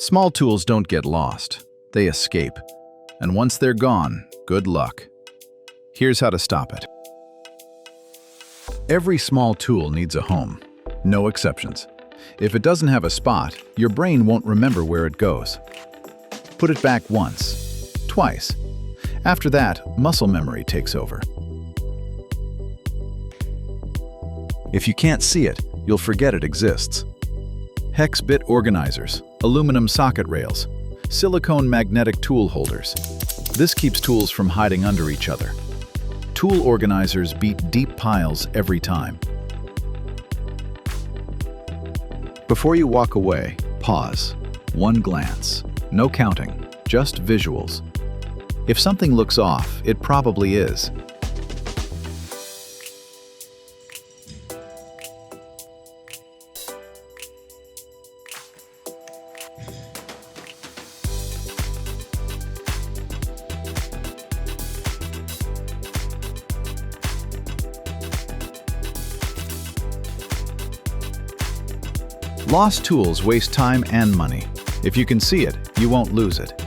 Small tools don't get lost, they escape. And once they're gone, good luck. Here's how to stop it. Every small tool needs a home, no exceptions. If it doesn't have a spot, your brain won't remember where it goes. Put it back once, twice. After that, muscle memory takes over. If you can't see it, you'll forget it exists. Hex bit organizers, aluminum socket rails, silicone magnetic tool holders. This keeps tools from hiding under each other. Tool organizers beat deep piles every time. Before you walk away, pause. One glance. No counting, just visuals. If something looks off, it probably is. Lost tools waste time and money. If you can see it, you won't lose it.